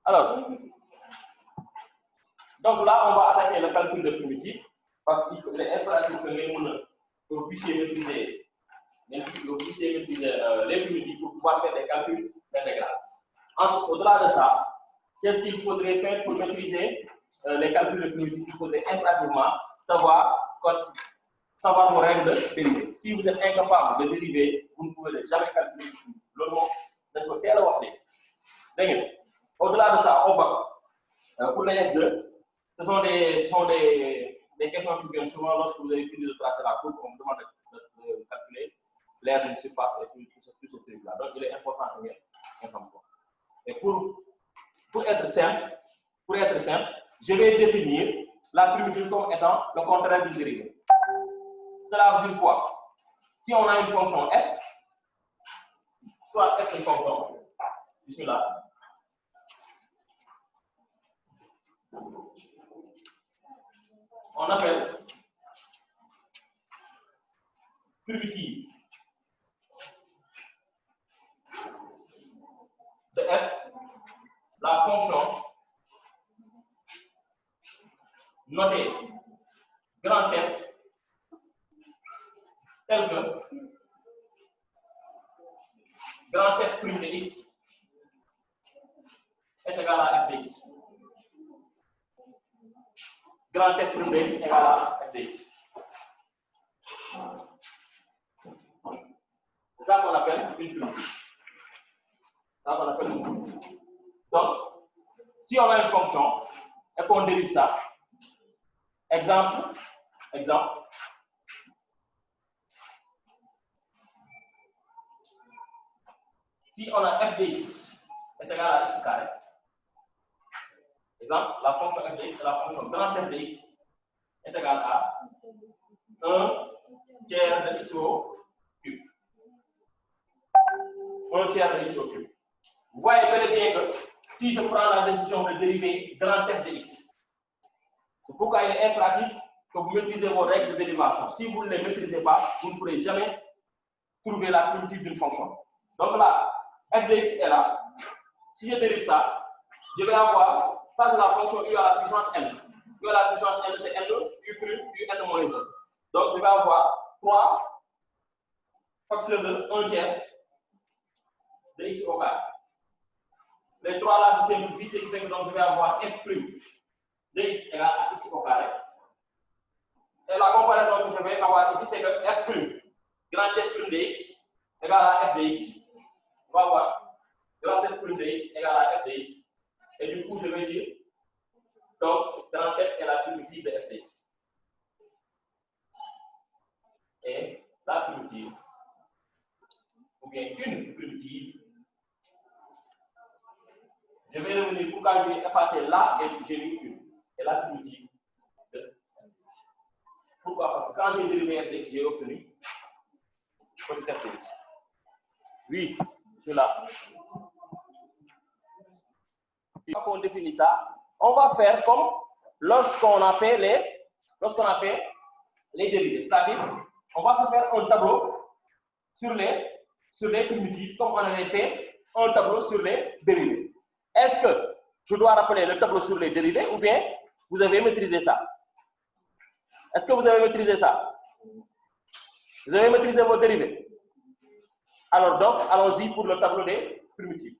Alors, donc là, on va attaquer le calcul de primitif parce qu'il est impératif que vous puissiez maîtriser les primitifs pour pouvoir faire des calculs intégrales. Ensuite, au-delà de ça, qu'est-ce qu'il faudrait faire pour maîtriser les calculs de primitifs? Il faudrait impérativement savoir vos règles de dérivée. Si vous êtes incapable de dériver, vous ne pouvez jamais calculer le mot. Au-delà de ça, on va, pour les S2, ce sont des questions qui viennent souvent lorsque vous avez fini de tracer la courbe, on vous demande de calculer l'aire d'une surface et tout ce truc-là. Donc, il est important que vous ayez. Et pour être simple, je vais définir la primitive comme étant le contraire d'une dérivée. Cela veut dire quoi? Si on a une fonction f, soit f est une fonction, je suis là, on appelle primitive de f la fonction notée grand F telle que grand F' de x est égal à f de x. Grand F' de x égale à f de x. C'est ça qu'on appelle une primitive. Donc, si on a une fonction et qu'on dérive ça, exemple, si on a f de x est égal à x carré, exemple, la fonction f de x et la fonction grand F de x est égale à 1 tiers de x au cube. 1 tiers de x au cube. Vous voyez bel et bien que si je prends la décision de dériver grand F de x, c'est pourquoi il est impératif que vous maîtrisez vos règles de dérivation. Si vous ne les maîtrisez pas, vous ne pourrez jamais trouver la primitive d'une fonction. Donc là, f de x est là. Si je dérive ça, je vais avoir, ça c'est la fonction u à la puissance n. U à la puissance n, c'est n, u prime, u n moins 1. Donc je vais avoir 3 facteurs de 1 tiers de x au carré. Les 3 là se simplifient, ce qui fait que donc je vais avoir f prime de x égale à x au carré. Et la comparaison que je vais avoir ici, c'est que f prime, grand F prime de x égale à f de x. On va voir grand F prime de x égale à f de x. Et du coup, je vais dire, donc, grand F est la primitive de f de x. Et la primitive, ou bien une primitive, je vais revenir pour quand je vais effacer là et j'ai mis une. Et la primitive de f de x. Pourquoi? Parce que quand j'ai dérivé f de x, j'ai obtenu petit f de x. Oui, c'est là. Une fois qu'on définit ça, on va faire comme lorsqu'on a fait les dérivés. C'est-à-dire, on va se faire un tableau sur les primitives, comme on avait fait un tableau sur les dérivés. Est-ce que je dois rappeler le tableau sur les dérivés ou bien vous avez maîtrisé ça? Est-ce que vous avez maîtrisé ça? Vous avez maîtrisé vos dérivés? Alors donc, allons-y pour le tableau des primitives.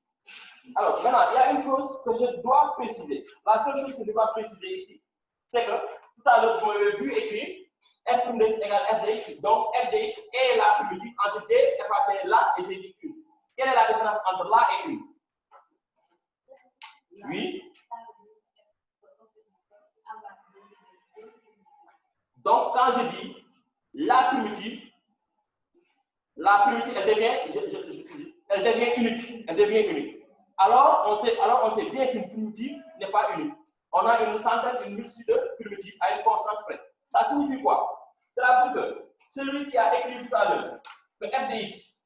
Alors, maintenant, il y a une chose que je dois préciser. La seule chose que je dois préciser ici, c'est que tout à l'heure, vous m'avez vu écrire f de x égale f de x. Donc, f de x est la primitive. Ensuite, j'ai effacé là et j'ai dit une. Quelle est la différence entre là et une? Oui. Donc, quand je dis la primitive, elle devient unique. Elle devient unique. Alors, on sait bien qu'une primitive n'est pas unique. On a une centaine, une multitude de primitives à une constante près. Ça signifie quoi? Cela veut dire que celui qui a écrit tout à l'heure que f de x,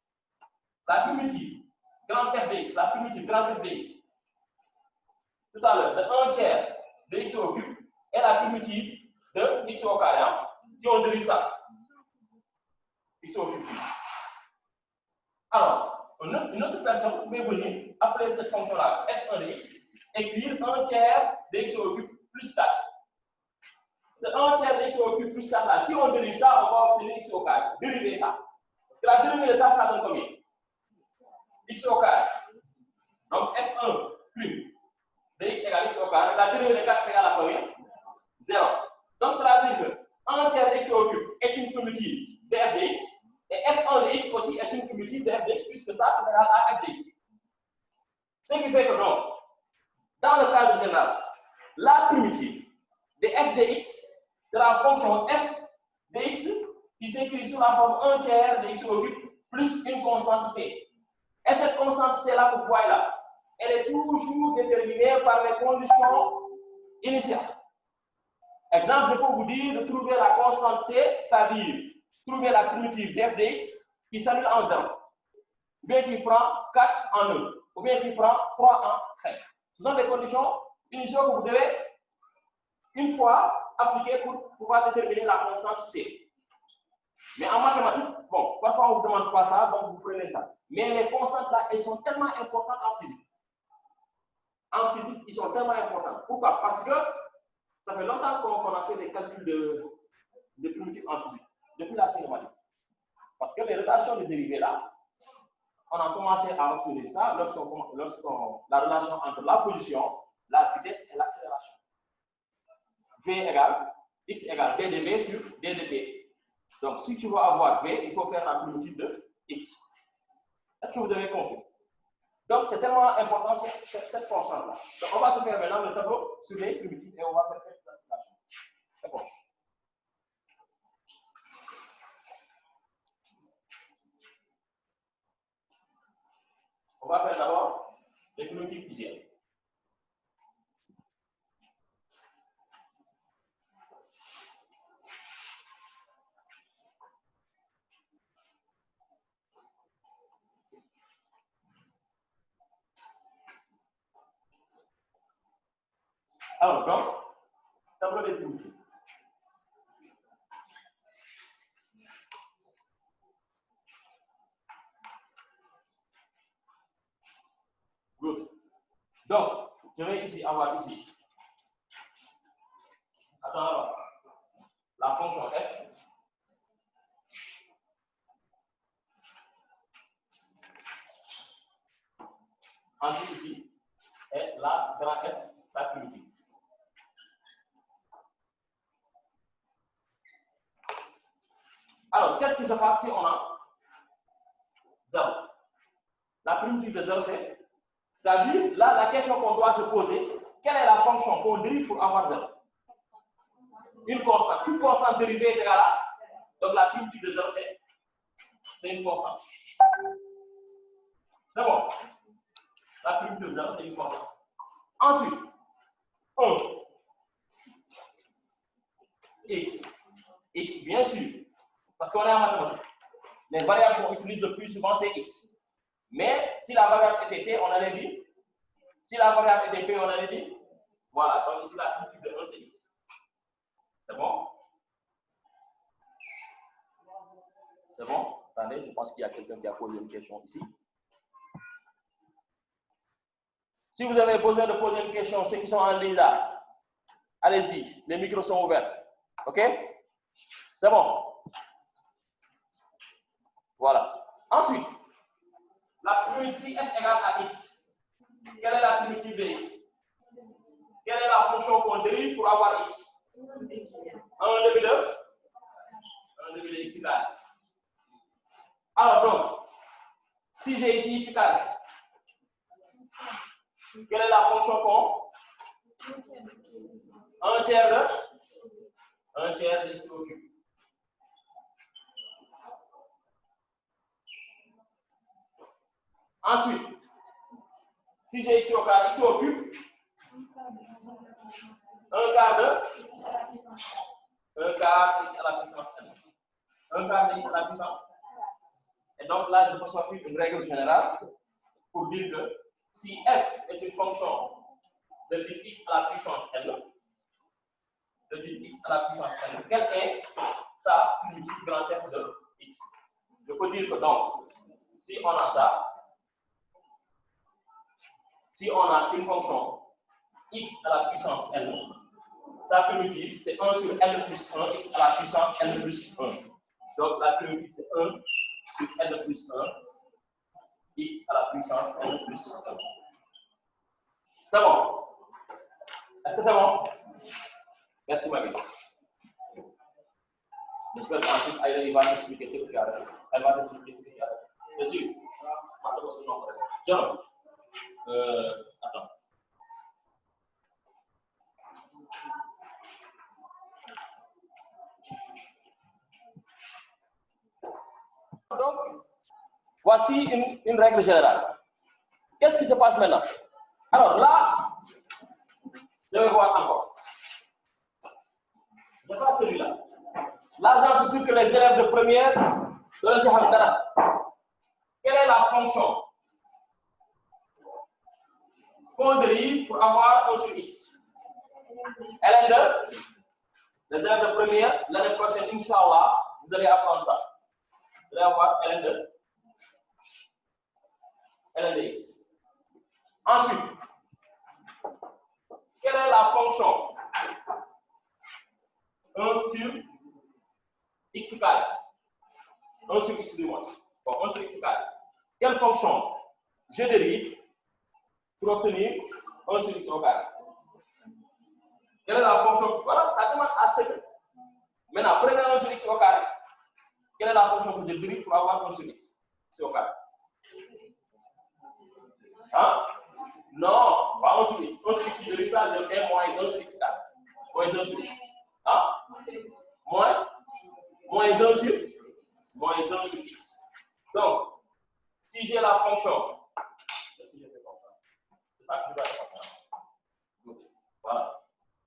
la primitive, grand f de x, la primitive grand f de x, tout à l'heure, de 1 tiers de x au cube est la primitive de x au carré. Hein? Si on dérive ça, x au cube. Alors, une autre personne peut venir appeler cette fonction-là f1 de x écrire 1 tiers de x au cube plus 4. Ce 1 tiers de x au cube plus 4 là, si on dérive ça, on va obtenir x au carré. Dériver ça. Parce que la dérivée de ça, ça donne combien? X au carré. Donc f1 prime de x égale x au carré. La dérivée de 4 égale à combien? 0. Donc cela veut dire que 1 tiers de x au cube est une primitive de f de x. Et f1 de x aussi est une primitive de f de x, puisque ça, c'est égal à f de x. Ce qui fait que donc, dans le cadre général, la primitive de f de x, c'est la fonction f de x qui s'écrit sous la forme 1 tiers de x au cube plus une constante c. Et cette constante c là que vous voyez là, elle est toujours déterminée par les conditions initiales. Exemple, je peux vous dire de trouver la constante c, c'est-à-dire trouver la primitive de f de x qui s'annule en 0, ou bien qui prend 4 en 1, ou bien qui prend 3 en 5. Ce sont des conditions initiales que vous devez, une fois, appliquer pour pouvoir déterminer la constante c. Mais en mathématiques, bon, parfois on ne vous demande pas ça, donc vous prenez ça. Mais les constantes là, elles sont tellement importantes en physique. En physique, ils sont tellement importants. Pourquoi? Parce que ça fait longtemps qu'on a fait des calculs de primitives en physique, depuis la cinématique. Parce que les relations de dérivées là, on a commencé à obtenir ça lorsqu'on la relation entre la position, la vitesse et l'accélération. V égale x égale d de v sur d de t. Donc, si tu veux avoir v, il faut faire la primitive de x. Est-ce que vous avez compris? Donc, c'est tellement important cette constante-là. Donc, on va se faire maintenant le tableau sur les primitives et on va faire quelques applications. C'est bon. On va faire d'abord les primitives plusieurs. Alors, donc, tableau des primitives. Good. Donc, je vais ici avoir ici. Attends, la fonction f. Ensuite, ici, est la grand f, la primitive. Alors, qu'est-ce qui se passe si on a 0? La primitive de 0, c'est-à-dire, là, la question qu'on doit se poser, quelle est la fonction qu'on dérive pour avoir 0? Une constante. Toute constante dérivée est égale à. Donc, la primitive de 0, c'est une constante. C'est bon. La primitive de 0, c'est une constante. Ensuite, 1. X. X, bien sûr. Parce qu'on est en mathématiques. Les variables qu'on utilise le plus souvent, c'est x. Mais si la variable était t, on allait dire. Si la variable était p, on allait dire. Voilà, donc ici, la primitive de 1, c'est x. C'est bon? C'est bon? Attendez, je pense qu'il y a quelqu'un qui a posé une question ici. Si vous avez besoin de poser une question, ceux qui sont en ligne là, allez-y, les micros sont ouverts. OK? C'est bon? Voilà. Ensuite, la primitive f égale à x. Quelle est la primitive de x? Quelle est la fonction qu'on dérive pour avoir x? 1 demi de 1 demi de x carré. Alors donc, si j'ai ici x carré, quelle est la fonction qu'on? 1 tiers de x au cube. Ensuite, si j'ai x au carré, x au cube, 1 quart de x à la puissance n. 1 quart de x à la puissance n. 1 quart de x à la puissance. Et donc là, je peux sortir une règle générale pour dire que si f est une fonction de type x à la puissance n, de type x à la puissance n, quelle est sa primitive grand F de x? Je peux dire que donc, si on a ça, si on a une fonction x à la puissance n. Sa primitive, c'est 1 sur n plus 1, x à la puissance n plus 1. Donc, la primitive, c'est 1 sur n plus 1, x à la puissance n plus 1. C'est bon? Est-ce que c'est bon? Merci, Marie. J'espère qu'ensuite, elle va t'expliquer ce qu'il y a. Elle va t'expliquer ce qu'il y a. Bien sûr. John, attends. Donc, voici une règle générale. Qu'est-ce qui se passe maintenant? Alors là, je vais voir encore. Je passe celui-là. Là, j'en suis sûr que les élèves de première doivent dire quelle est la fonction qu'on dérive pour avoir 1 sur x? Ln de les élèves de première, l'année prochaine, Inch'Allah, vous allez apprendre ça. Vous allez avoir ln de x. Ensuite, quelle est la fonction 1 sur x carré? 1 sur x du moins. Bon, 1 sur x carré. Quelle fonction je dérive pour obtenir 1 sur x au carré? Quelle est la fonction? Voilà, ça demande assez peu. Maintenant, prenez 1 sur x au carré. Quelle est la fonction que je dérive pour avoir 1 sur x au carré? Hein? Non, pas 1 sur x. 1 sur x, je dérive ça, je fais moins 1 sur x carré. Moins 1 sur x. Hein? Moins 1 sur x. Donc, si j'ai la fonction, est-ce que je fais comme ça? C'est ça que je dois faire. Voilà.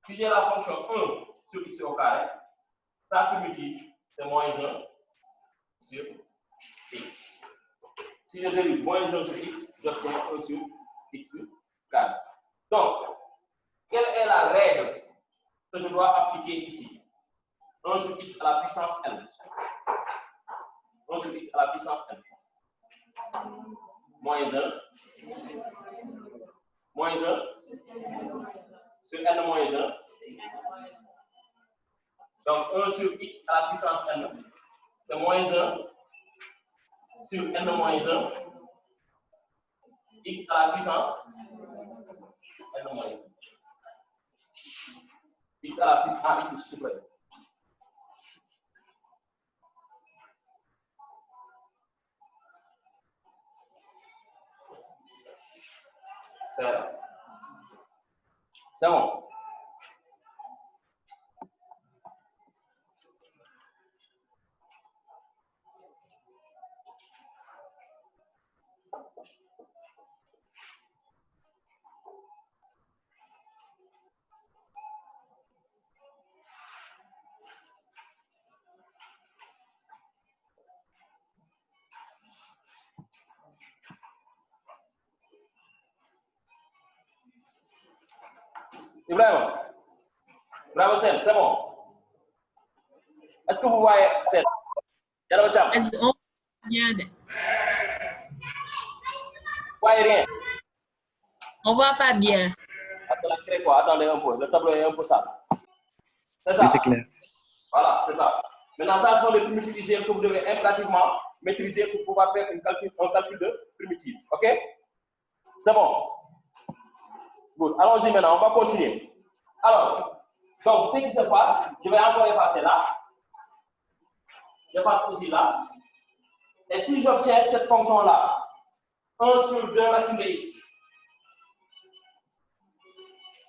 Si j'ai la fonction 1 sur x au carré, sa primitive, c'est moins 1 sur x. Si je dérive moins 1 sur x, j'obtiens 1 sur x carré. Donc, quelle est la règle que je dois appliquer ici? 1 sur x à la puissance n. 1 sur x à la puissance n. Moins 1. Moins 1. Sur n moins 1. Donc 1 sur x à la puissance n, c'est moins 1 sur n moins 1, x à la puissance n moins 1. X à la puissance x suprême. C'est bon. Ibrahim Sen, c'est bon. Est-ce que vous voyez Sen? Est-ce qu'on bien? Vous voyez rien? On voit pas bien. Parce que la clé quoi? Attendez un peu, le tableau est un peu sale. C'est ça? Oui, c'est clair. Voilà, c'est ça. Maintenant, ça sont les primitives IGM que vous devez impérativement maîtriser pour pouvoir faire un calcul de primitive. OK? C'est bon? Good. Allons-y maintenant, on va continuer. Alors, donc, ce qui se passe, je vais encore effacer là. J'efface aussi là. Et si j'obtiens cette fonction-là, 1 sur 2 racine de x,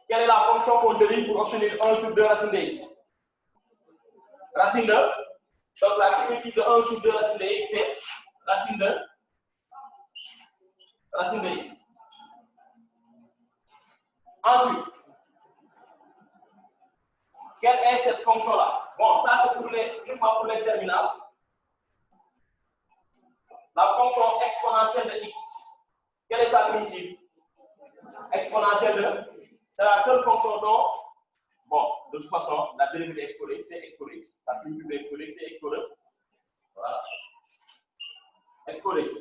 quelle est la fonction qu'on dérive pour obtenir 1 sur 2 racine de x? Racine de, donc la primitive de 1 sur 2 racine de x, c'est racine de x. Ensuite, quelle est cette fonction-là? Bon, ça c'est uniquement pour les terminales. La fonction exponentielle de x, quelle est sa primitive? Exponentielle de, c'est la seule fonction dont, bon, de toute façon, la dérivée de x pour x, c'est x pour x. La primitive de x pour x, c'est x pour e. Voilà. X pour x.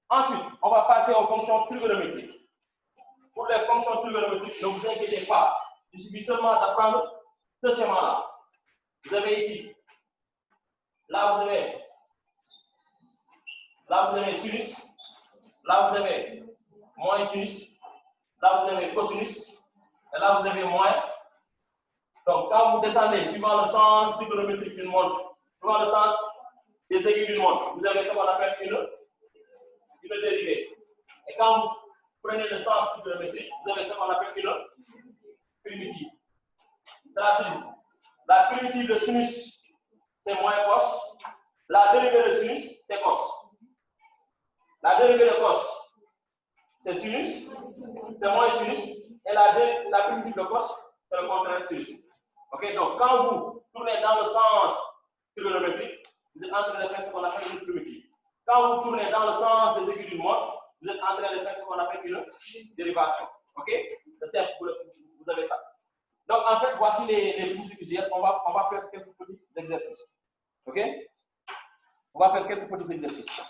Ensuite, on va passer aux fonctions trigonométriques. pour les fonctions trigonométriques, ne vous inquiétez pas. Il suffit seulement d'apprendre ce schéma-là. Vous avez ici, là vous avez sinus, là vous avez moins sinus, là vous avez cosinus, et là vous avez moins. Donc quand vous descendez, suivant le sens trigonométrique d'une montre, suivant le sens des aiguilles d'une montre, vous avez ce qu'on appelle une dérivée. Et quand vous prenez le sens trigonométrique, vous avez ce qu'on appelle une primitive. C'est-à-dire, la primitive de sinus, c'est moins cos. La dérivée de sinus, c'est cos. La dérivée de cos, c'est sinus, c'est moins sinus. Et la primitive de cos, c'est le contraire de sinus. Ok, donc quand vous tournez dans le sens trigonométrique, vous êtes en train de faire ce qu'on appelle une primitive. Quand vous tournez dans le sens des aiguilles d'une montre, vous êtes en train de faire ce qu'on appelle une dérivation. Ok, c'est simple, vous avez ça. Donc en fait, voici les pouces usuels. On va faire quelques petits exercices. Ok, on va faire quelques petits exercices.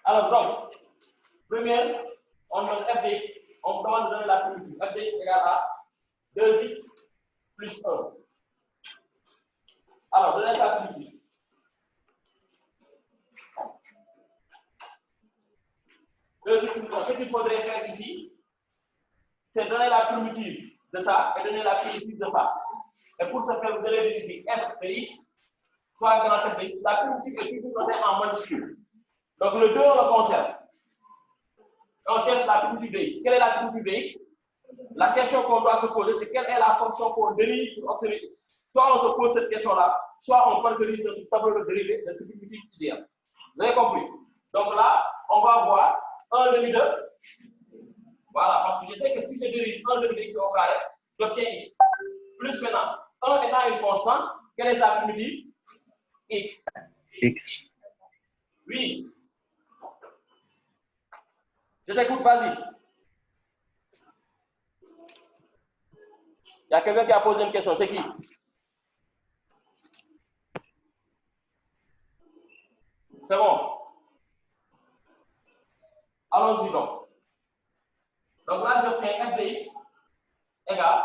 Alors donc, première, on donne f de x, on demande de donner la primitive. F de x égale à 2x plus 1. Alors, donnez la primitive. Ce qu'il faudrait faire ici, c'est donner la primitive de ça et donner la primitive de ça. Et pour ce faire, vous allez dire ici f de x, soit grand f de x. La primitive est ici donnée en majuscule. Donc le 2, on le conserve. On cherche la primitive de x. Quelle est la primitive de x? La question qu'on doit se poser, c'est quelle est la fonction qu'on dérive pour obtenir x. Soit on se pose cette question-là, soit on parcourt notre tableau de dérivée de primitive usuelle. Vous avez compris? Donc là, on va voir 1 demi de. Voilà, parce que je sais que si je dérive 1 demi de x au carré, j'obtiens x. Plus maintenant, 1 étant une constante, quelle est sa primitive? X. X. Oui. Je t'écoute, vas-y. Il y a quelqu'un qui a posé une question, c'est qui? C'est bon. Allons-y donc. Donc là, j'obtiens f de x égale,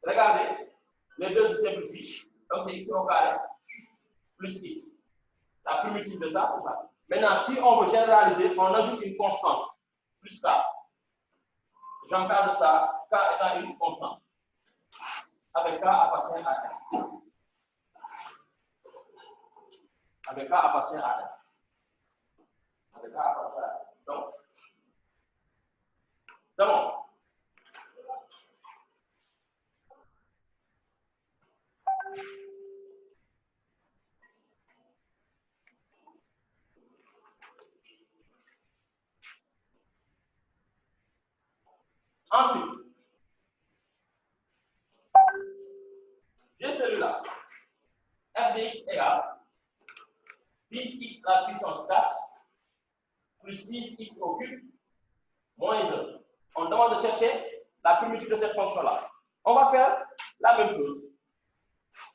regardez, les deux se simplifient. Donc c'est x au carré plus x. La primitive de ça, c'est ça. Maintenant, si on veut généraliser, on ajoute une constante, plus k. J'encadre ça, k étant une constante. Avec k appartient à n. Avec k appartient à n. Avec k appartient à n. Donc, c'est bon. Ensuite, j'ai celui-là. f de x égale 10x à la puissance 4 plus 6x au cube moins 1. On demande de chercher la primitive de cette fonction-là. On va faire la même chose.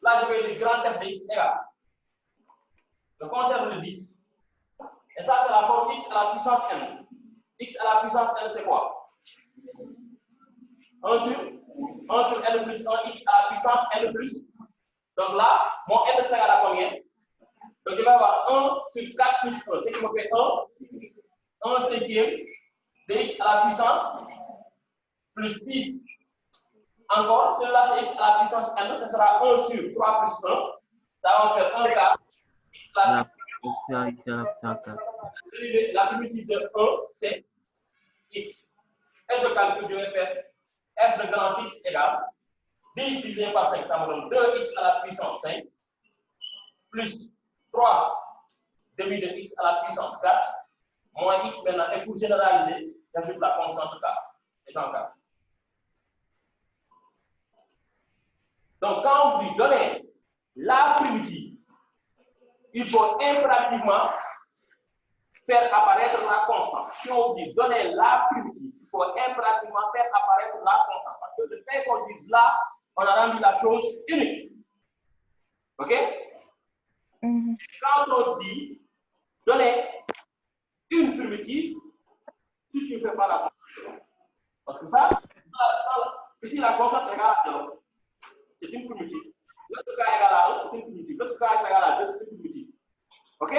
Là, je vais dire grand f de x égale. Je conserve le 10. Et ça, c'est la forme x à la puissance n. X à la puissance n, c'est quoi? 1 sur n plus 1, x à la puissance n plus. Donc là, mon n c'est égal à combien? Donc je vais avoir 1 sur 4 plus 1, ce qui me fait 1 cinquième de x à la puissance plus 6. Encore, celui-là c'est x à la puissance n, ce sera 1 sur 3 plus 1. Ça va me faire 1 quart. X à la puissance 4. la primitive de 1, c'est x. Et je calcule, je vais faire f de grand x égale 10 divisé par 5, ça me donne 2x à la puissance 5, plus 3 demi de x à la puissance 4, moins x maintenant. Et pour généraliser, j'ajoute la constante k. Et j'en garde. Donc, quand vous lui donnez la primitive, il faut impérativement faire apparaître la constante. Si on vous dit donner la primitive, il faut impérativement faire apparaître la constante. Parce que le fait qu'on dise là, on a rendu la chose unique. OK? Quand on dit donner une primitive, si tu ne fais pas la constante. Parce que ça ici, la constante est égale à 0. C'est une primitive. Lorsque k est égal à 1, c'est une primitive. Lorsque k est égal à 2, c'est une primitive. OK?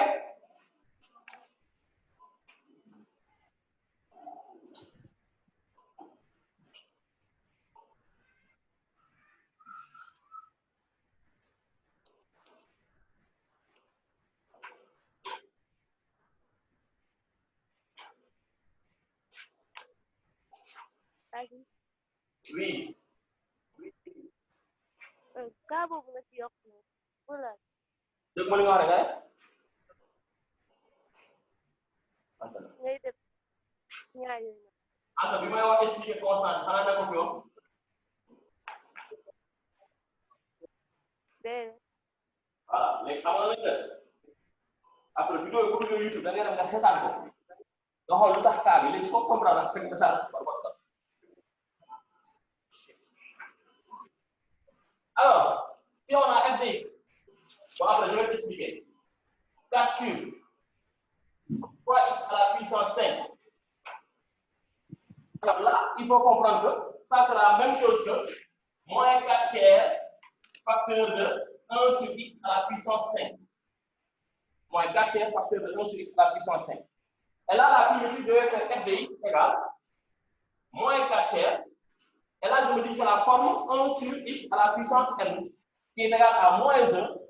Oui. Kaa boobu nga ci yokk wala. dégg nga li nga wax rek ngay def ñaar yooyu. Anta bi may wax expliquer constante xanaa da ko fi yow. déedéet. Voilà léegi xam nga lañ def après vidéo yi bu duggee YouTube da ngay dem nga seetaan ko nga xool lu tax kaa bi léegi soo comprendre ak fekk message par WhatsApp. Alors, si on a f de x, bon après je vais t'expliquer. 4 sur 3x à la puissance 5. Alors là, il faut comprendre que ça sera la même chose que moins 4 tiers facteur de 1 sur x à la puissance 5. Moins 4 tiers facteur de 1 sur x à la puissance 5. Et là, la primitive, je vais faire f de x égale moins 4 tiers. Et là, je me dis c'est la forme 1 sur x à la puissance n, qui est égale à moins 1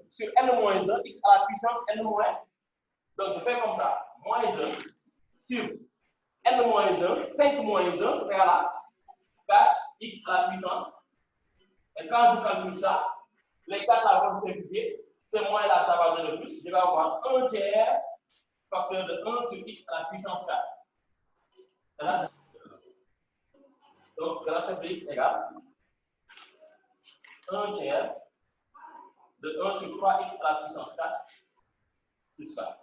sur n moins 1, x à la puissance n moins 1. Donc, je fais comme ça, moins 1 sur n moins 1, 5 moins 1, c'est égal à 4x à la puissance. Et quand je calcule ça, les 4 là vont simplifier. C'est moins là, ça va donner plus. Je vais avoir 1 tiers facteur de 1 sur x à la puissance 4. Et là, donc, grand f de x égale 1 tiers de 1 sur 3x à la puissance 4 plus 4.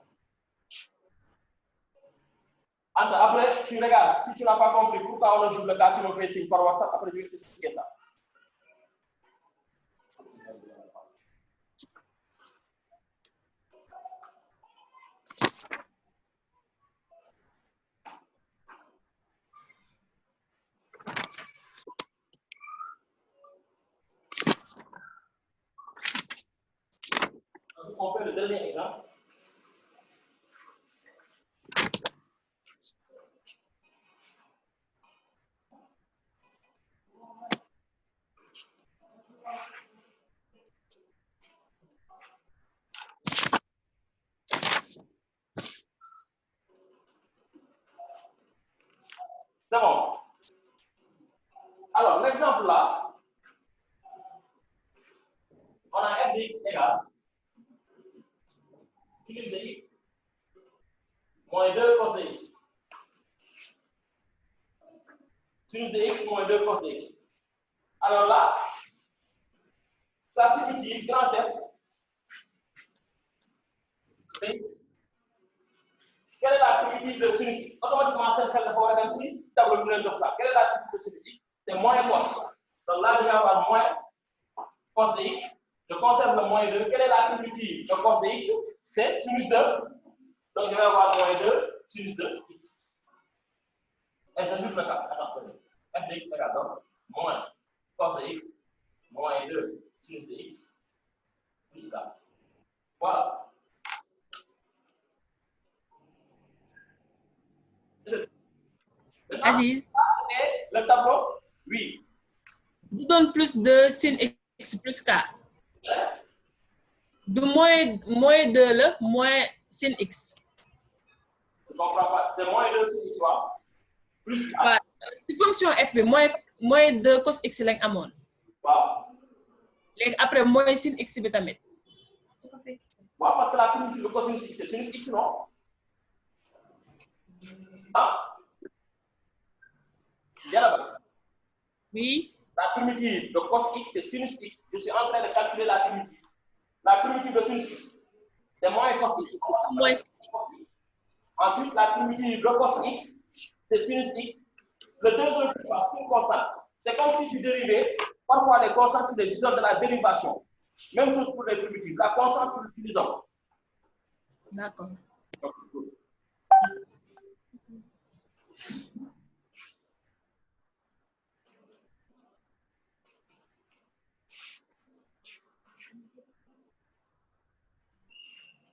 Après, tu regardes, si tu n'as pas compris pourquoi on ajoute le cas, tu me fais signe par WhatsApp, après je vais t'expliquer ça. On fait le dernier exemple. C'est bon. Alors, l'exemple là, on a f de x égale plus de x moins 2 cos de x. Sinus de x moins 2 cos de x. Alors là, ça signifie grand F de x. Quelle est la primitive de sinus x? Automatiquement, c'est le problème ici, tableau de ça. Quelle est la primitive de sinus x? C'est moins cos. Donc là, je vais avoir moins cos de x. Je conserve le moins 2. Quelle est la primitive de cos de x? C'est sinus de. Donc je vais avoir moins 2 sinus de x. Et j'ajoute le cas. Attention. F de x égale donc moins cos de x moins 2 sinus de x plus k. Voilà. Aziz, Le tableau, oui. vous donne plus de sin x plus k. De moins 2 le moins sin x. comprends pas. C'est moins 2 sin x plus A. Si fonction f bi moins 2 cos x lañ amoon. Waaw. Léegi après moins sin x bi tamit. Waaw, parce que la primitive de cosinus x c'est sinus x, non? Ah? Oui. La primitive de cos x c'est sinus x. Je suis en train de calculer la primitive. La primitive de sinus x, c'est moins cos x. Moins. Ensuite, la primitive de cos x, c'est sinus x. Le deuxième fois, c'est une constante. C'est comme si tu dérivais, parfois les constantes, tu les isommes de la dérivation. Même chose pour les primitives. La constante, tu l'utilises. D'accord. C'est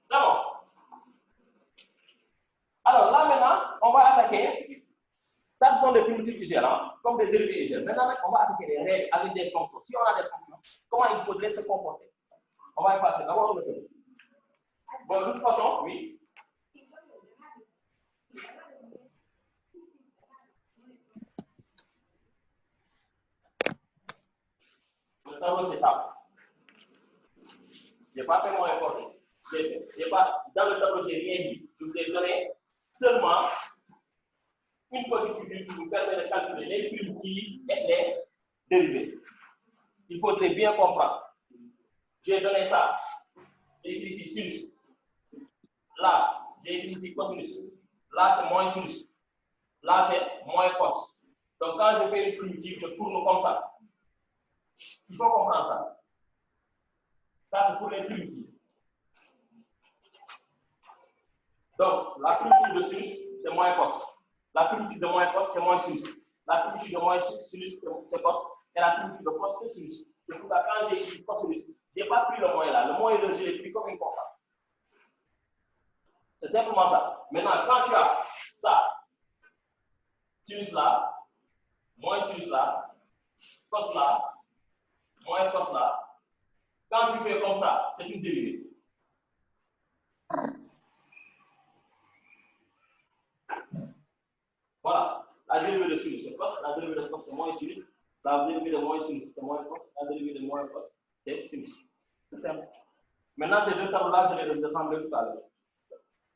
bon. Alors là maintenant, on va attaquer. Ça, ce sont des primitives usuelles, hein, comme des dérivés usuels. Maintenant, on va attaquer des règles avec des fonctions. Si on a des fonctions, comment il faudrait se comporter? On va y passer. D'abord, le temps. Bon, de toute façon, oui. Le tableau, c'est ça. Je n'ai pas fait mon effort. Dans le tableau, je n'ai rien dit. Je vous ai donné seulement une petite figure qui vous permet de calculer les primitives et les dérivés. Il faudrait bien comprendre. J'ai donné ça. J'ai écrit ici sinus. Là, j'ai écrit ici cosinus. Là, c'est moins sinus. Là, c'est moins cos. Donc, quand je fais une primitive, je tourne comme ça. Il faut comprendre ça. Ça, c'est pour les primitives. Donc, la primitive de sinus, c'est moins cos. La primitive de moins cos, c'est moins sinus. La primitive de moins sinus, c'est cos. Et la primitive de cos, c'est sinus. C'est pour ça que quand j'ai écrit cosinus, je n'ai pas pris le moins là. Le moins là, je l'ai pris comme une constante. C'est simplement ça. Maintenant, quand tu as ça, sinus là, moins sinus là, cos là, moins cos là, quand tu fais comme ça, c'est une dérivée. Voilà. La dérivée de sinus, c'est cos. La dérivée de cos, c'est moins sinus. La dérivée de moins sinus, c'est moins cos. La dérivée de moins cos, c'est sinus. C'est simple. Maintenant, ces deux tableaux-là, je les descendrai tout à l'heure.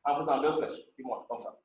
En faisant deux flèches qui montent comme ça.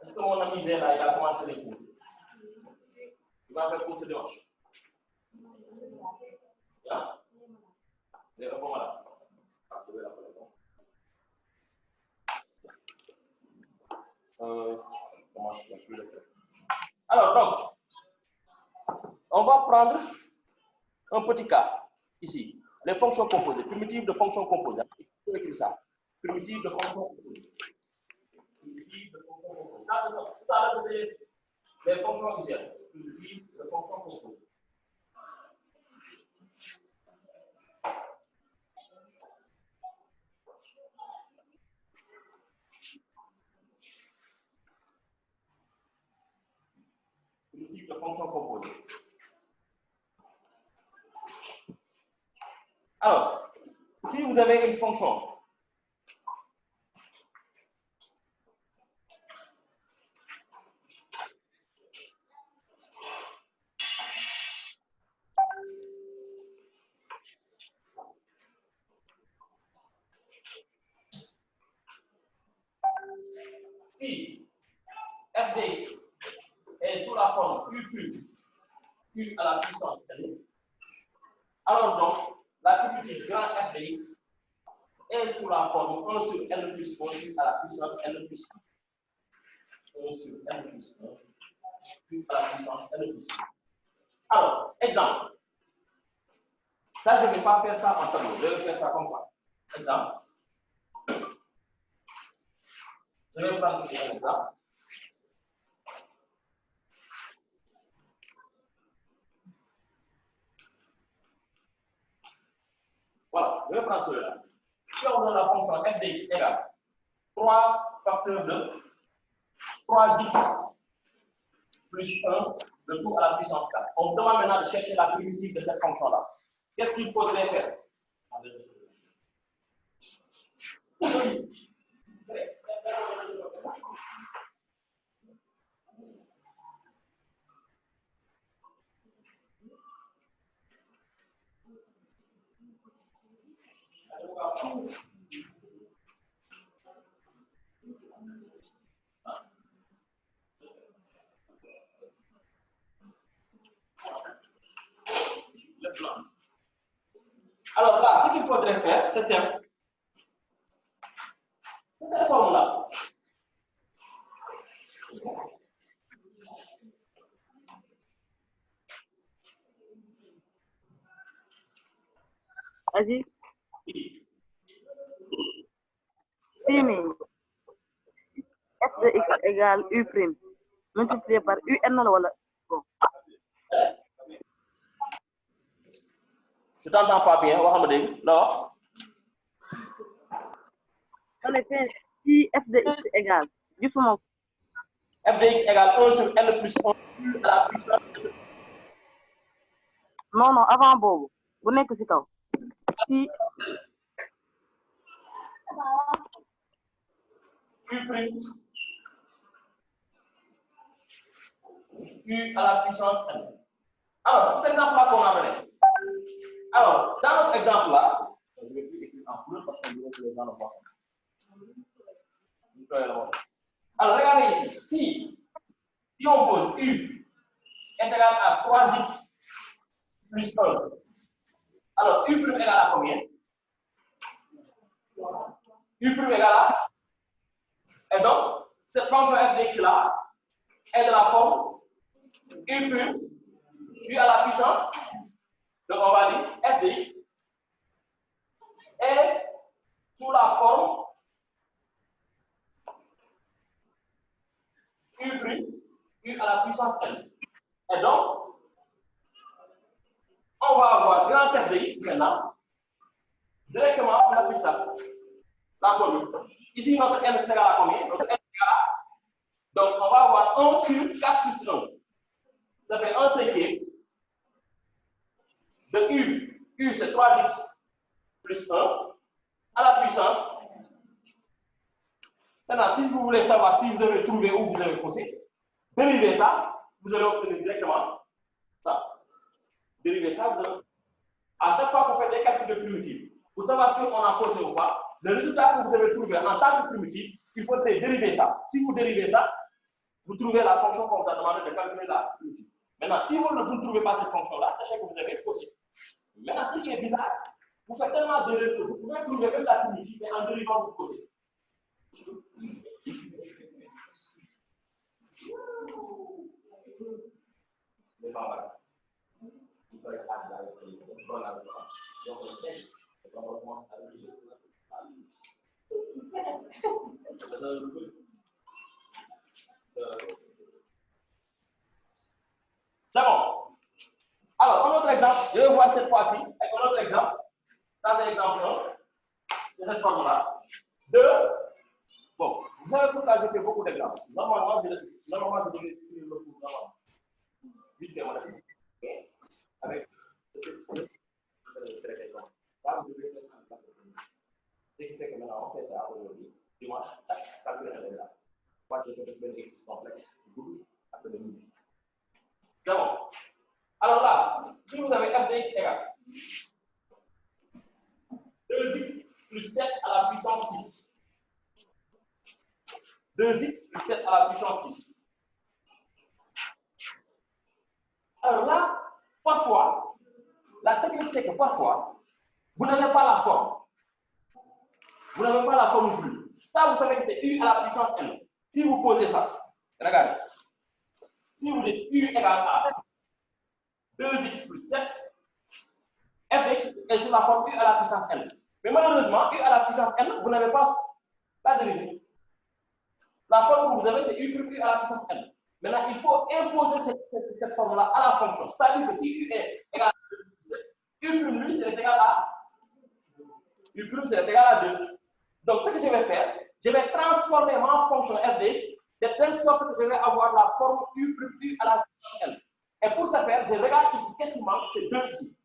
Est-ce que mon ami là, il a commencé les cours? Il va faire cours ce dimanche. Bien? Les réponds là. Comment je peux plus le faire? Alors, donc, on va prendre un petit cas ici. Les fonctions composées, primitives de fonctions composées. Il faut écrire ça. Primitive de fonctions composées. Primitive de fonctions composées. Ça, tout à l'heure, c'était les fonctions usuelles. Primitive de fonctions composées. Primitive de fonctions composées. Alors, si vous avez une fonction si f de x est sous la forme u cube, u à la puissance n, alors donc, la primitive grand f de x est sous la forme 1 sur n plus 1 u à la puissance n plus 1. 1 sur n plus 1 u à la puissance n plus 1. Alors, exemple. Ça, je ne vais pas faire ça en tableau, je vais faire ça comme ça. Exemple. Je vais prendre ici un exemple. Voilà, je vais prendre celui-là. Si on a la fonction f de x égale 3 facteurs de 3x plus 1, le tout à la puissance 4. On vous demande maintenant de chercher la primitive de cette fonction-là. Qu'est-ce qu'il faudrait faire? Alors là, ce qu'il faudrait faire, c'est simple. C'est cette forme-là. Vas-y. Si, mais f de x égale u prime multiplié par un wala bon. Je t'entends pas bien, waxama dégg la wax. On était si f de x égale gisuma F de x égale 1 sur n plus 1 à la puissance de... non avant boobu bu nekk ci kaw si U prime U à la puissance n. Alors, cet exemple-là qu'on a mené. Alors, dans notre exemple-là, je vais plus écrire en bleu parce que les gens ne voient pas. Alors, regardez ici. Si on pose U est égal à 3x plus 1, alors U prime égale à combien? U prime égale à... Et donc, cette fonction f de x là est de la forme U prime U à la puissance. Donc, on va dire f de x est sous la forme U prime U à la puissance n. Et donc, on va avoir grand f de x maintenant. Directement, on applique ça. La formule. Ici, notre n c'est égal à combien? Notre n est égal à... Donc, on va avoir 1 sur 4 plus 1. Ça fait 1 cinquième de U. U, c'est 3x plus 1 à la puissance. Maintenant, si vous voulez savoir si vous avez trouvé ou vous avez faussé, dérivez ça, vous allez obtenir directement ça. Dérivez ça, vous allez... À chaque fois que vous faites des calculs de primitives, pour savoir si on a faussé ou pas, le résultat que vous avez trouvé en tant que primitive, il faudrait dériver ça. Si vous dérivez ça, vous trouvez la fonction qu'on vous a demandé de calculer la primitive. Maintenant, si vous ne trouvez pas cette fonction-là, sachez que vous avez faussé. Maintenant, ce qui est bizarre, vous faites tellement d'erreurs que vous pouvez trouver même la primitive, mais en dérivant, vous faussez. C'est bon. Alors, un autre exemple, je vais voir cette fois-ci avec un autre exemple. Ça, c'est l'exemple 1 de cette forme-là. 2. Bon, vous savez pourquoi j'ai fait beaucoup d'exemples. Normalement, je devais écrire le cours normalement. Vite fait, on a fait. Okay. Avec ce qui fait que maintenant, on fait ça aujourd'hui. Dimanche, calculer un là. Moi, j'ai fait un X complexe, après de midi. C'est bon. Alors là, si vous avez f de x égale 2x plus 7 à la puissance 6. 2x plus 7 à la puissance 6. Alors là, parfois, la technique c'est que parfois, vous n'avez pas la forme. Vous n'avez pas la forme voulue. Ça, vous savez que c'est u à la puissance n. Si vous posez ça, regardez. Si vous dites u égale à 2x plus 7, f de x est sur la forme u à la puissance n. Mais malheureusement, u à la puissance n, vous n'avez pas la dérivée. La forme que vous avez, c'est U plus U à la puissance n. Maintenant, il faut imposer cette forme-là à la fonction. C'est-à-dire que si U est égal à 2, U plus lui, c'est égal à U plus, c'est égal à 2. Donc, ce que je vais faire, je vais transformer ma fonction f de x de telle sorte que je vais avoir la forme U plus U à la puissance n. Et pour ce faire, je regarde ici, qu'est-ce qui manque? C'est 2 ici.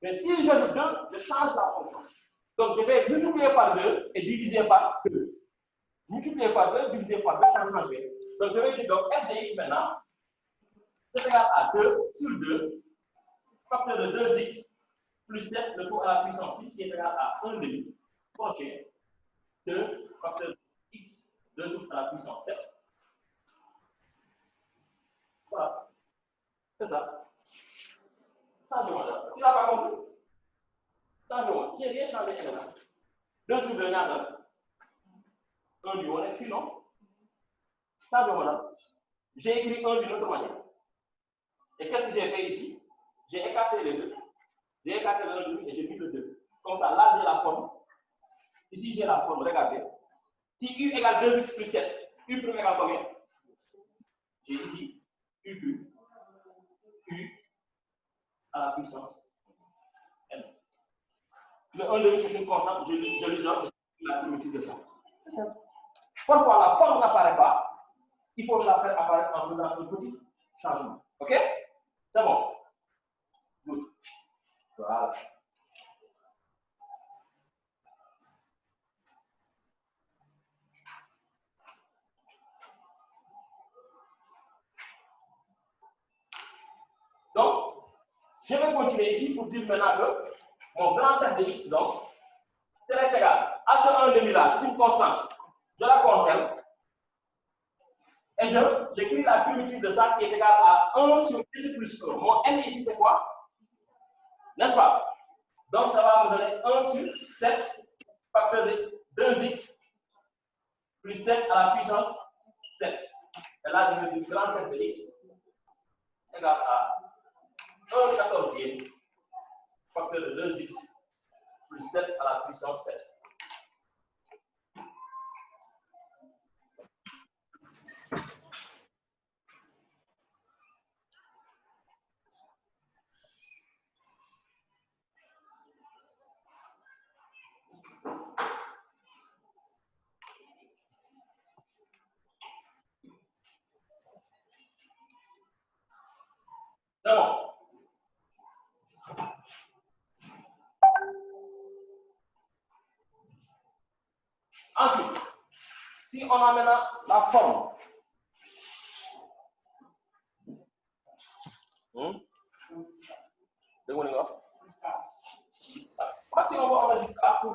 Mais si j'ajoute 2, je change la fonction. Donc, je vais multiplier par 2 et diviser par 2. Multiplier par 2, diviser par 2, changement de. Donc, je vais dire donc f de x maintenant, c'est égal à 2 sur 2, facteur de 2x plus 7, le tout à la puissance 6, qui est égal à 1 demi, crochet, 2, facteur de x, 2x à la puissance 7. Voilà. C'est ça. Changement là. Tu n'as pas compris? Changement. J'ai rien changé également. 2 sur 2, nada. 1 du on est écrit, non? Changement là. J'ai écrit 1 d'une autre manière. Et qu'est-ce que j'ai fait ici? J'ai écarté les deux. J'ai écarté le 1 demi et j'ai mis le 2. Comme ça, là, j'ai la forme. Ici, j'ai la forme. Regardez. Si U égale 2x plus 7, U prime égale combien? J'ai ici U plus U à la puissance n. Le 1 demi, c'est une constante. Je l'isole la primitive de ça. C'est simple. Parfois, la forme n'apparaît pas. Il faut la faire apparaître en faisant un petit changement. OK? C'est bon. Good. Voilà. Donc, je vais continuer ici pour dire maintenant que mon grand f de x, donc, c'est égal à ce 1 demi là, c'est une constante. Je la conserve. Et j'écris la primitive de ça qui est égale à 1 sur n plus 1. Mon n ici, c'est quoi? N'est-ce pas? Donc, ça va me donner 1 sur 7 facteur de 2x plus 7 à la puissance 7. Et là, je vais dire grand f de x égale à 1 quatorzième facteur de 2x plus 7 à la puissance 7. C'est bon. Ensuite, si on a maintenant la forme, si on va en K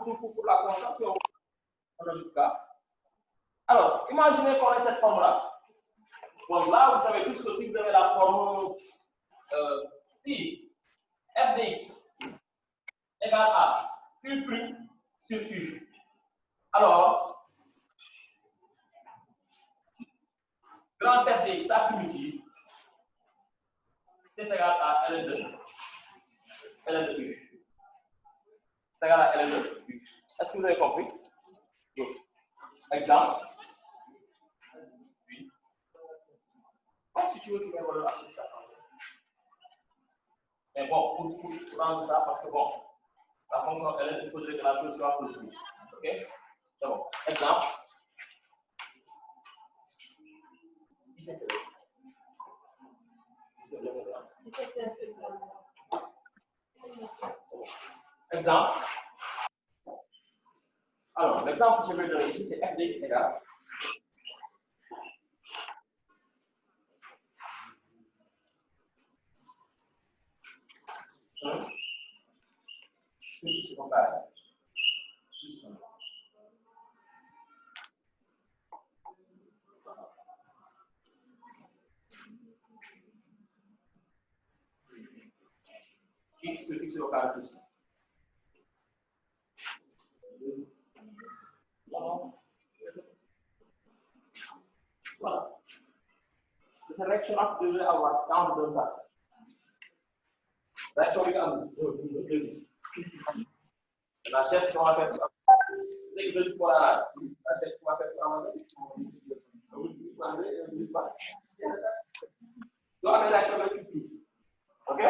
pour la constante, si on va en K. Alors, imaginez qu'on ait cette forme-là. Donc là, vous savez tous que si vous avez la forme, si f de x égale à U' sur U. Alors, grand f de x, sa primitive, c'est égal à ln de U. C'est égal à ln de U. Est-ce que vous avez compris? Good. Exemple. Oui. Si tu veux, tu mets le valeur absolue. Mais bon, pour rendre ça, parce que bon, la fonction ln, il faudrait que la chose soit positive. OK? C'est bon. Exemple. Exemple. Alors, l'exemple que je vais donner ici, c'est f de x égale. C'est comparé. X sur x au carré plus 1. Voilà. C'est cette réaction-là que vous devez avoir quand on donne ça. Réaction qui est 2x. La cherche qu'on va faire, c'est que 2 pour la cherche qu'on va faire pour la Donc, avec la chambre de tout. OK?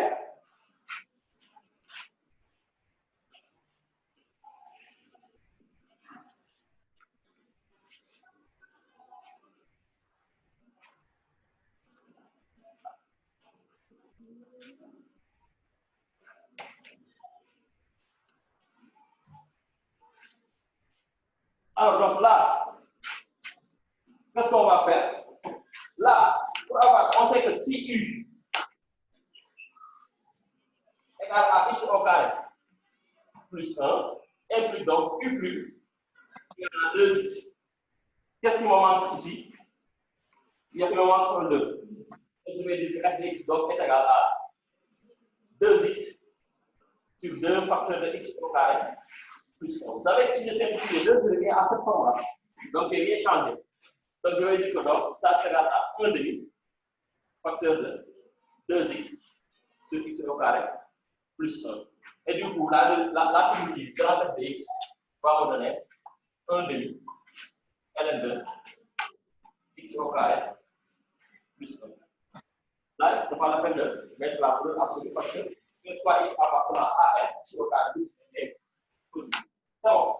Alors, donc là, qu'est-ce qu'on va faire? Là, pour avoir, on sait que si U égale à x au carré plus 1 implique donc U plus égale à 2x. Qu'est-ce qui me manque ici? Il me manque un 2. Et je vais dire que f de x donc est égal à 2x sur 2 facteurs de x au carré plus 1. Vous savez que si je simplifie les deux, je reviens à cette forme-là. Donc, je n'ai rien changé. Donc, je vais dire que donc, ça c'est égal à 1 demi facteur de 2x sur x au carré plus 1. Et du coup, la primitive grand F de x va me donner 1 demi ln de x au carré plus 1. Là, ce n'est pas la peine de mettre la valeur absolue parce que une fois x appartenant à n, x au carré plus 1 est tout. C'est bon.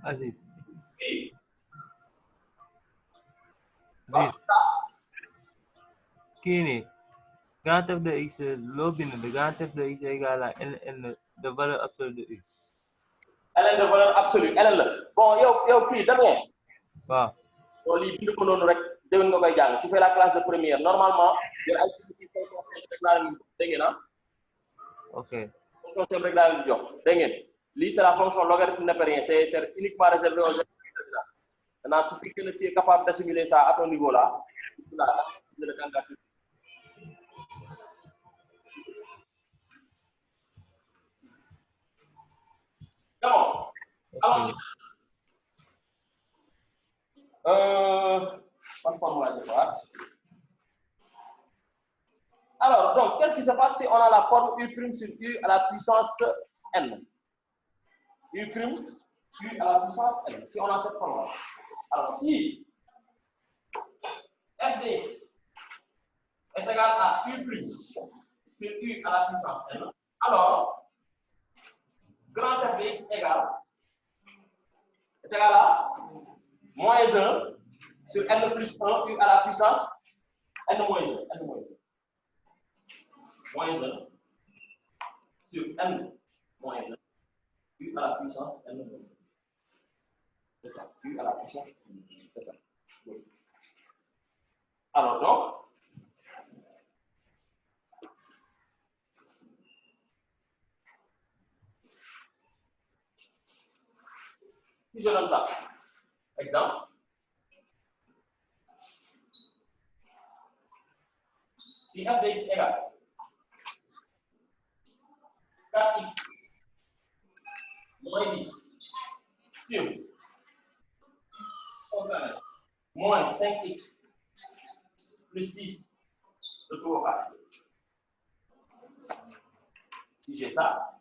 Aziz. Oui. Aziz. Kini. Grand F de x, l'objet de grand F de x égale à n de valeur absolue de x. ln de valeur absolue, ln la. Bon, yow kii Damien. Waaw. Bon, lii bind ko noonu rek déwén nga koy jàng. Tu fais la classe de première. Normalement, yow ay fonction simple rek laa leen dégg ngeen ah. Ok. Fonction simple rek laa leen jox dégg ngeen. Lii c'est la fonction logarithme népérien. C'est uniquement réservé aux étudiants. Maintenant, su fekkee ne tu es capable d'assimiler ça à ton niveau là, là, je le candidat. Bon, allons-y. Bonne formule de base. Alors, donc, qu'est-ce qui se passe si on a la forme U' sur U à la puissance n? U', U à la puissance n. Si on a cette forme-là. Alors, si f de x est égal à U' sur U à la puissance n, alors, grand f de x est égal à moins 1 sur n plus 1 U à la puissance n moins 1. Moins 1 sur n moins 1 U à la puissance n moins 1. C'est ça, U à la puissance n. C'est ça. Alors donc, si je donne ça, exemple, si f de x égale 4x moins 10 sur moins 5x plus 10 de tout au carré. Si j'ai ça,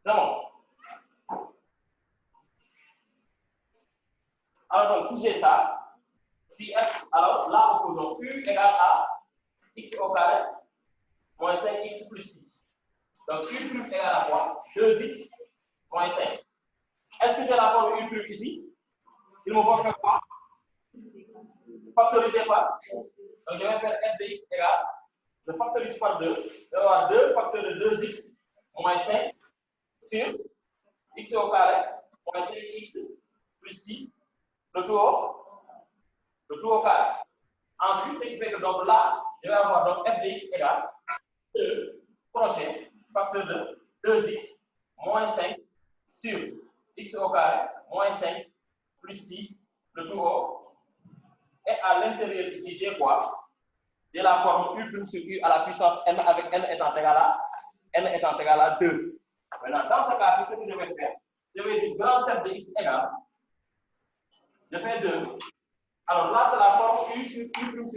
c'est bon. Alors donc, si j'ai ça, si f, alors là, opposons U égale à x au carré moins 5x plus 6. Donc, U' égale à quoi? 2x moins 5. Est-ce que j'ai la forme U' ici? Il me faut faire quoi? Factoriser par. Donc, je vais faire f de x égale, je factorise par 2. Je vais avoir 2 facteurs de 2x moins 5 sur x au carré moins 5x plus 6, le tout au carré. Ensuite, ce qui fait que donc là, je vais avoir donc f de x égale 2 crochet facteur de 2x moins 5 sur x au carré moins 5 plus 6, le tout au. Et à l'intérieur ici, j'ai quoi? J'ai la forme u' sur u à la puissance n avec n étant égal à 2. Maintenant, dans ce cas-ci, ce que je vais faire, je vais dire grand f de x égale, je fais 2. Alors là, c'est la forme u' sur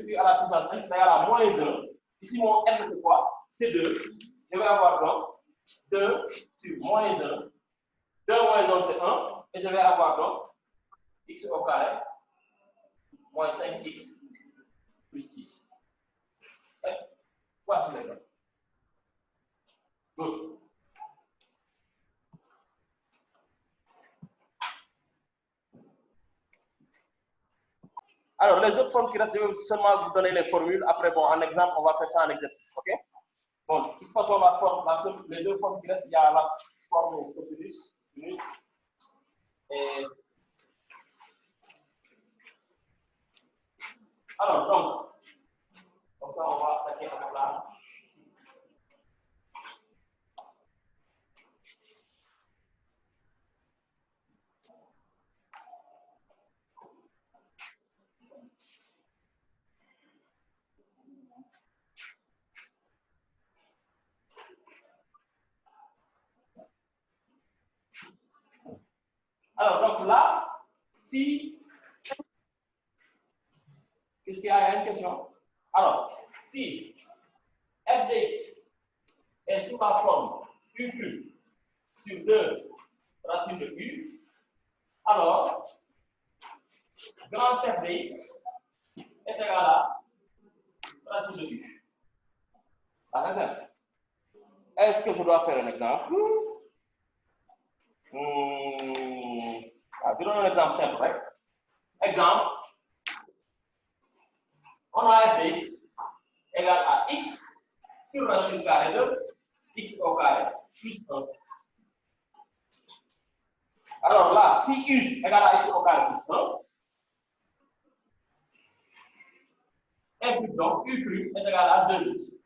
u à la puissance n égale à moins 1. Ici, mon n, c'est quoi? C'est 2. Je vais avoir donc 2 sur moins 1. 2 moins 1, c'est 1. Et je vais avoir donc x au carré moins 5x plus 6. Et voici les deux. Good. Alors, les autres formes qui restent, je vais seulement vous donner les formules. Après, bon, en exemple, on va faire ça en exercice. OK? Bon, de toute façon, les deux formes qui restent, il y a la forme cosinus, et alors, donc, comme ça, on va attaquer avec la. Alors, donc là, si. Qu'est-ce qu'il y a? Il y a une question? Alors, si f de x est sous la forme u' sur 2 racine de u, alors, grand f de x est égal à racine de u. Par exemple, est-ce que je dois faire un exemple? Je donne un exemple simple, right? Exemple, on a f de x égale à x sur racine carrée de x au carré plus 1. Alors là, si u égale à x au carré plus 1, implique donc u' est égal à 2x.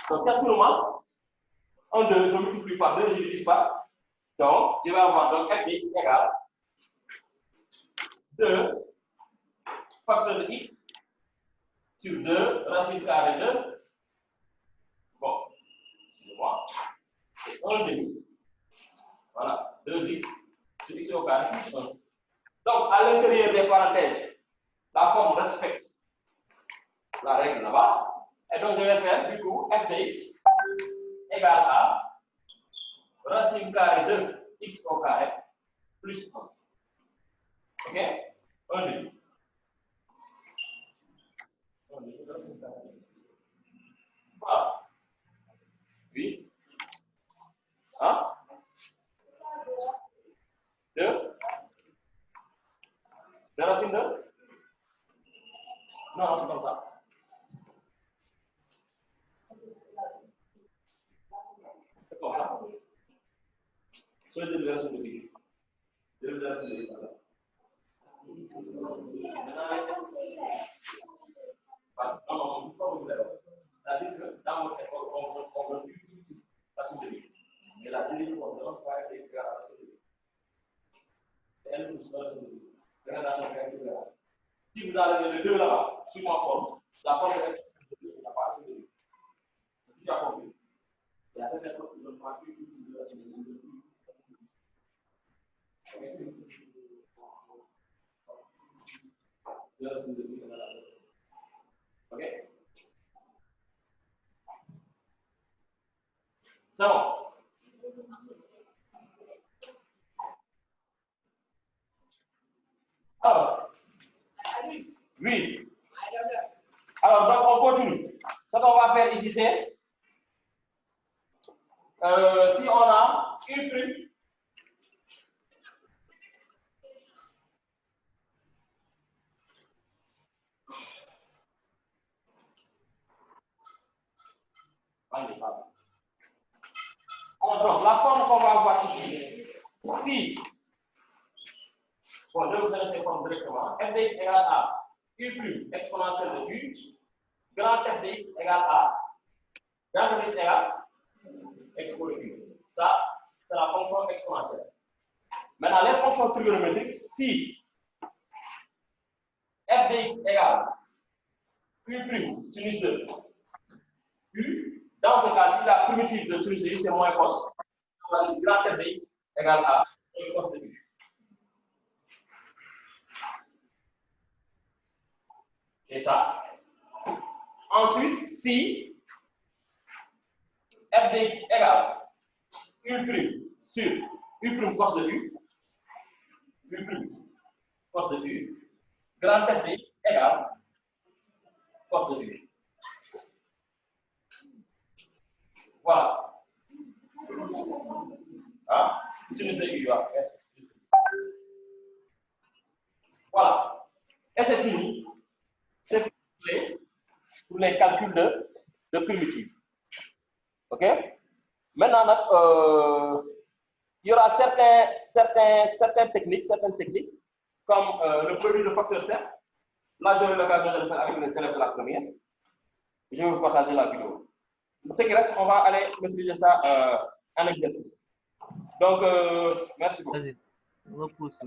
Donc, qu'est-ce que nous manque? 1, 2, je multiplie par 2, je divise par. Donc, je vais avoir donc f de x égale 2 facteur de x sur 2 racine carrée de. Bon, excusez-moi. C'est 1 demi. Voilà, 2x sur x au carré plus 1. Donc, à l'intérieur des parenthèses, la forme respecte la règle là-bas. Et donc, je vais faire du coup f de x égale à racine carrée de x au carré plus 1. OK? 1 demi. Voilà. Oui. Hein? 2. De racine de? Non, non, c'est comme ça. C'est comme ça. Soy de racine de pi. De racine de pi. Non, non, pas vous dire. C'est-à-dire que dans votre école, on veut plus racine de pi. Mais la dérive contenance va être égale à racine de pi. C'est N plus racine de pi. Si vous avez les deux là-bas, sur ma forme, la forme est la part de pi. Tu as compris? Il y a cette époque qui ne prend plus de racine de pi. OK? C'est bon. Alors, oui. Alors, donc, on continue. Ce qu'on va faire ici, c'est si on a une prime. Alors, donc, la forme qu'on va avoir ici, si Bon, je vais vous donner ces formes directement. f de x égale à u' exponentielle de u, grand f de x égale à grand f de x égale expo de u. Ça, c'est la fonction exponentielle. Maintenant, les fonctions trigonométriques, si f de x égale u' sinus de u, dans ce cas-ci, la primitive de sinus de u, c'est moins cos. On va dire grand f de x égale à moins cos de u. Et ça. Ensuite, si f de x égale u' sur u' cos de u, u' cos de u, grand f de x égale cos de u. Voilà. Ah, sinus de u, voilà. Et c'est fini. C'est fini pour les calculs de primitives. OK? Maintenant, il y aura certaines techniques, comme le produit de facteur cercle. Là, j'aurai l'occasion de le faire avec les élèves de la première. Je vais vous partager la vidéo. Ce qui reste, on va aller maîtriser ça en exercice. Donc, merci beaucoup. Vas-y, repousse.